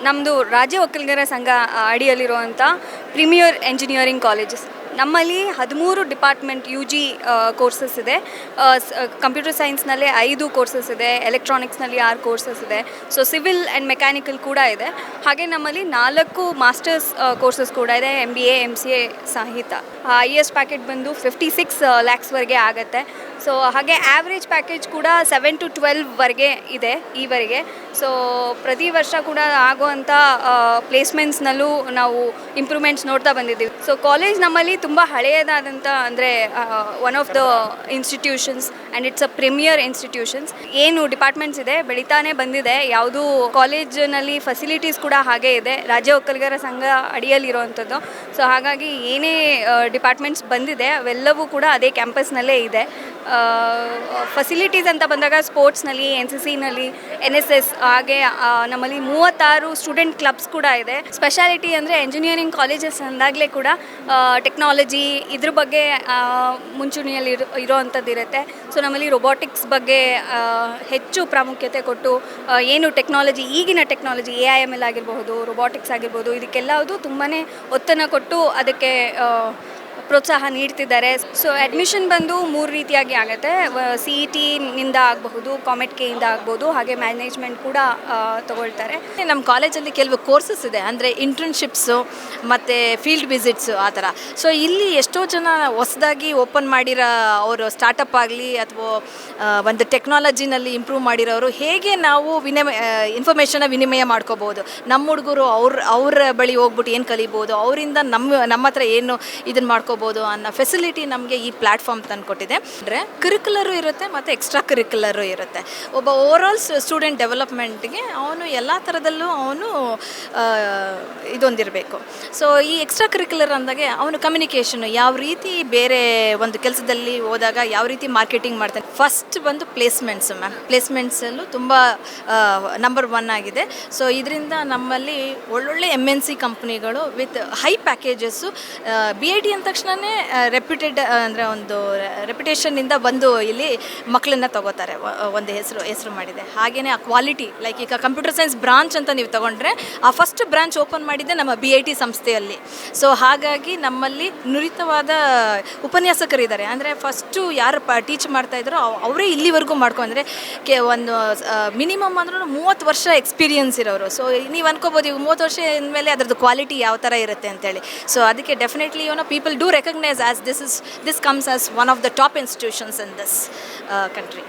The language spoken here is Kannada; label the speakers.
Speaker 1: ನಮ್ಮದು ರಾಜ್ಯ ಒಕ್ಕಲಿಗರ ಸಂಘ ಅಡಿಯಲ್ಲಿರುವಂಥ ಪ್ರೀಮಿಯರ್ ಎಂಜಿನಿಯರಿಂಗ್ ಕಾಲೇಜಸ್. ನಮ್ಮಲ್ಲಿ 13 ಡಿಪಾರ್ಟ್ಮೆಂಟ್ ಯು ಜಿ ಕೋರ್ಸಸ್ ಇದೆ. ಕಂಪ್ಯೂಟರ್ ಸೈನ್ಸ್ನಲ್ಲಿ 5 ಕೋರ್ಸಸ್ ಇದೆ, ಎಲೆಕ್ಟ್ರಾನಿಕ್ಸ್ನಲ್ಲಿ 6 ಕೋರ್ಸಸ್ ಇದೆ, ಸೊ ಸಿವಿಲ್ ಆ್ಯಂಡ್ ಮೆಕ್ಯಾನಿಕಲ್ ಕೂಡ ಇದೆ. ಹಾಗೆ ನಮ್ಮಲ್ಲಿ 4 ಮಾಸ್ಟರ್ಸ್ ಕೋರ್ಸಸ್ ಕೂಡ ಇದೆ, MBA MCA ಸಹಿತ. IS ಪ್ಯಾಕೇಜ್ ಬಂದು 56 ಲ್ಯಾಕ್ಸ್ವರೆಗೆ ಆಗುತ್ತೆ. ಸೊ ಹಾಗೆ ಆ್ಯಾವ್ರೇಜ್ ಪ್ಯಾಕೇಜ್ ಕೂಡ 7 to 12ವರೆಗೆ ಇದೆ ಈವರೆಗೆ. ಸೊ ಪ್ರತಿ ವರ್ಷ ಕೂಡ ಆಗುವಂಥ ಪ್ಲೇಸ್ಮೆಂಟ್ಸ್ನಲ್ಲೂ ನಾವು ಇಂಪ್ರೂವ್ಮೆಂಟ್ಸ್ ನೋಡ್ತಾ ಬಂದಿದ್ದೀವಿ. ಸೊ ಕಾಲೇಜ್ ನಮ್ಮಲ್ಲಿ ತುಂಬ ಹಳೆಯದಾದಂಥ ಅಂದರೆ one of the institutions and it's a premier institutions. ಏನು ಡಿಪಾರ್ಟ್ಮೆಂಟ್ಸ್ ಇದೆ ಬೆಳೀತಾನೆ ಬಂದಿದೆ. ಯಾವುದು ಕಾಲೇಜಿನಲ್ಲಿ ಫೆಸಿಲಿಟೀಸ್ ಕೂಡ ಹಾಗೇ ಇದೆ, ರಾಜ್ಯ ಒಕ್ಕಲಿಗರ ಸಂಘ ಅಡಿಯಲ್ಲಿರುವಂಥದ್ದು. ಸೊ ಹಾಗಾಗಿ ಏನೇ ಡಿಪಾರ್ಟ್ಮೆಂಟ್ಸ್ ಬಂದಿದೆ ಅವೆಲ್ಲವೂ ಕೂಡ ಅದೇ ಕ್ಯಾಂಪಸ್ನಲ್ಲೇ ಇದೆ. ಫೆಸಿಲಿಟೀಸ್ ಅಂತ ಬಂದಾಗ ಸ್ಪೋರ್ಟ್ಸ್ನಲ್ಲಿ, NCCನಲ್ಲಿ, NSS ಹಾಗೆ ನಮ್ಮಲ್ಲಿ 36 ಸ್ಟೂಡೆಂಟ್ ಕ್ಲಬ್ಸ್ ಕೂಡ ಇದೆ. ಸ್ಪೆಷಾಲಿಟಿ ಅಂದರೆ ಎಂಜಿನಿಯರಿಂಗ್ ಕಾಲೇಜಸ್ ಅಂದಾಗಲೇ ಕೂಡ ಟೆಕ್ನಾಲಜಿ ಇದ್ರ ಬಗ್ಗೆ ಮುಂಚೂಣಿಯಲ್ಲಿ ಇರೋವಂಥದ್ದು ಇರುತ್ತೆ. ಸೊ ನಮ್ಮಲ್ಲಿ ರೊಬೋಟಿಕ್ಸ್ ಬಗ್ಗೆ ಹೆಚ್ಚು ಪ್ರಾಮುಖ್ಯತೆ ಕೊಟ್ಟು ಏನು ಟೆಕ್ನಾಲಜಿ, ಈಗಿನ ಟೆಕ್ನಾಲಜಿ AIML ಆಗಿರಬಹುದು, ರೊಬೋಟಿಕ್ಸ್ ಆಗಿರ್ಬೋದು, ಇದಕ್ಕೆಲ್ಲವುದು ತುಂಬಾ ಒತ್ತನ್ನು ಕೊಟ್ಟು ಅದಕ್ಕೆ ಪ್ರೋತ್ಸಾಹ ನೀಡ್ತಿದ್ದಾರೆ. ಸೊ ಅಡ್ಮಿಷನ್ ಬಂದು 3 ರೀತಿಯಾಗಿ ಆಗುತ್ತೆ. CET ನಿಂದ ಆಗಬಹುದು, ಕಾಮೆಟ್ ಕೆಯಿಂದ ಆಗ್ಬೋದು, ಹಾಗೆ ಮ್ಯಾನೇಜ್ಮೆಂಟ್ ಕೂಡ ತಗೊಳ್ತಾರೆ.
Speaker 2: ನಮ್ಮ ಕಾಲೇಜಲ್ಲಿ ಕೆಲವು ಕೋರ್ಸಸ್ ಇದೆ, ಅಂದರೆ ಇಂಟರ್ನ್ಶಿಪ್ಸು ಮತ್ತು ಫೀಲ್ಡ್ ವಿಸಿಟ್ಸು ಆ ಥರ. ಸೊ ಇಲ್ಲಿ ಎಷ್ಟೋ ಜನ ಹೊಸದಾಗಿ ಓಪನ್ ಮಾಡಿರೋ ಅವರು ಸ್ಟಾರ್ಟಪ್ ಆಗಲಿ ಅಥವಾ ಒಂದು ಟೆಕ್ನಾಲಜಿನಲ್ಲಿ ಇಂಪ್ರೂವ್ ಮಾಡಿರೋರು ಹೇಗೆ ನಾವು ಇನ್ಫಾರ್ಮೇಷನ್ನ ವಿನಿಮಯ ಮಾಡ್ಕೋಬೋದು, ನಮ್ಮ ಹುಡುಗರು ಅವ್ರ ಬಳಿ ಹೋಗ್ಬಿಟ್ಟು ಏನು ಕಲಿಬೋದು, ಅವರಿಂದ ನಮ್ಮ ಹತ್ರ ಏನು ಇದನ್ನು ಮಾಡ್ಕೋಬೋದು ಅನ್ನೋ ಫೆಸಿಲಿಟಿ ನಮಗೆ ಈ ಪ್ಲ್ಯಾಟ್ಫಾರ್ಮ್ ತಂದು ಕೊಟ್ಟಿದೆ. ಅಂದರೆ ಕರಿಕ್ಯುಲರು ಇರುತ್ತೆ ಮತ್ತು ಎಕ್ಸ್ಟ್ರಾ ಕರಿಕ್ಯುಲರು ಇರುತ್ತೆ. ಒಬ್ಬ ಓವರಾಲ್ ಸ್ಟೂಡೆಂಟ್ ಡೆವಲಪ್ಮೆಂಟ್ಗೆ ಅವನು ಎಲ್ಲ ಥರದಲ್ಲೂ ಅವನು ಇದೊಂದಿರಬೇಕು. ಸೊ ಈ ಎಕ್ಸ್ಟ್ರಾ ಕರಿಕ್ಯುಲರ್ ಅಂದಾಗೆ ಅವನು ಕಮ್ಯುನಿಕೇಷನು ಯಾವ ರೀತಿ ಬೇರೆ ಒಂದು ಕೆಲಸದಲ್ಲಿ ಹೋದಾಗ ಯಾವ ರೀತಿ ಮಾರ್ಕೆಟಿಂಗ್ ಮಾಡ್ತಾನೆ. ಫಸ್ಟ್ ಬಂದು ಪ್ಲೇಸ್ಮೆಂಟ್ಸು ಮ್ಯಾಮ್, ಪ್ಲೇಸ್ಮೆಂಟ್ಸಲ್ಲೂ ತುಂಬ ನಂಬರ್ 1 ಆಗಿದೆ. ಸೊ ಇದರಿಂದ ನಮ್ಮಲ್ಲಿ ಒಳ್ಳೊಳ್ಳೆ MNC ಕಂಪ್ನಿಗಳು ವಿತ್ ಹೈ ಪ್ಯಾಕೇಜಸ್ಸು BIT ಅಂದ ತಕ್ಷಣವೇ ರೆಪ್ಯೂಟೆಡ್ ಅಂದರೆ ಒಂದು ರೆಪ್ಯುಟೇಷನ್ನಿಂದ ಬಂದು ಇಲ್ಲಿ ಮಕ್ಕಳನ್ನ ತಗೋತಾರೆ. ಒಂದು ಹೆಸರು ಮಾಡಿದೆ. ಹಾಗೆಯೇ ಆ ಕ್ವಾಲಿಟಿ, ಲೈಕ್ ಈಗ ಕಂಪ್ಯೂಟರ್ ಸೈನ್ಸ್ ಬ್ರಾಂಚ್ ಅಂತ ನೀವು ತೊಗೊಂಡ್ರೆ ಆ ಫಸ್ಟ್ ಬ್ರಾಂಚ್ ಓಪನ್ ಮಾಡಿದ್ದೆ ನಮ್ಮ BIT ಸಂಸ್ಥೆಯಲ್ಲಿ. ಸೊ ಹಾಗಾಗಿ ನಮ್ಮಲ್ಲಿ ನುರಿತವಾದ ಉಪನ್ಯಾಸಕರಿದ್ದಾರೆ. ಅಂದರೆ ಫಸ್ಟು ಯಾರು ಟೀಚ್ ಮಾಡ್ತಾಯಿದ್ರು ಅವರೇ ಇಲ್ಲಿವರೆಗೂ ಮಾಡ್ಕೊಂಡ್ರೆ ಒಂದು ಮಿನಿಮಮ್ ಅಂದ್ರೂ 30 ವರ್ಷ ಎಕ್ಸ್ಪೀರಿಯನ್ಸ್ ಇರೋರು. ಸೊ ನೀವು ಅನ್ಕೋಬೋದು ಈಗ 30 ವರ್ಷ ಅಂದಮೇಲೆ ಅದರದ್ದು ಕ್ವಾಲಿಟಿ ಯಾವ ಥರ ಇರುತ್ತೆ ಅಂತೇಳಿ. ಸೊ ಅದಕ್ಕೆ definitely people do recognize as this comes as one of the top institutions in this country.